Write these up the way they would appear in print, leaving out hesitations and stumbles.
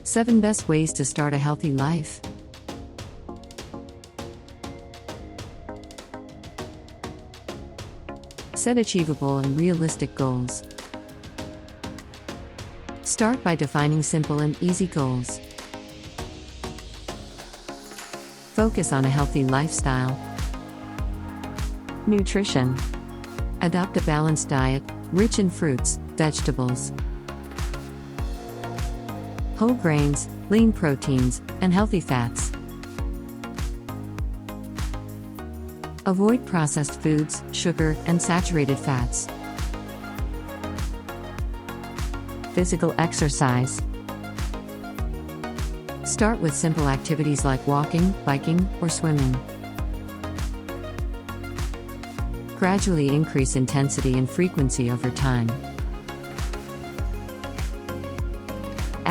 7 Best Ways to Start a Healthy Life. Set achievable and realistic goals. Start by defining simple and easy goals. Focus on a healthy lifestyle. Nutrition. Adopt a balanced diet, rich in fruits, vegetables, whole grains, lean proteins, and healthy fats. Avoid processed foods, sugar, and saturated fats. Physical exercise. Start with simple activities like walking, biking, or swimming. Gradually increase intensity and frequency over time.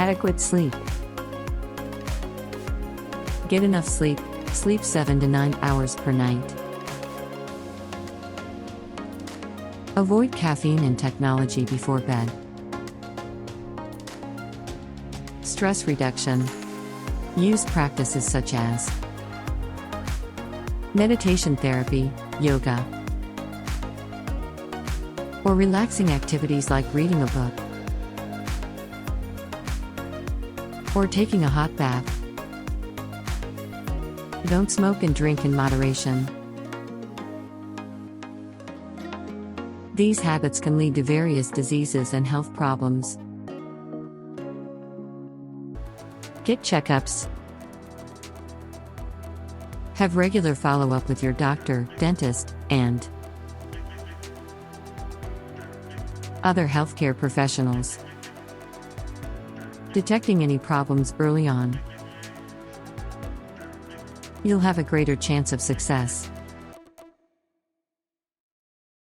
Adequate sleep. Get enough sleep. Sleep 7 to 9 hours per night. Avoid caffeine and technology before bed. Stress reduction. Use practices such as meditation therapy, yoga, or relaxing activities like reading a book or taking a hot bath. Don't smoke and drink in moderation. These habits can lead to various diseases and health problems. Get checkups. Have regular follow-up with your doctor, dentist, and other healthcare professionals. Detecting any problems early on. You'll have a greater chance of success.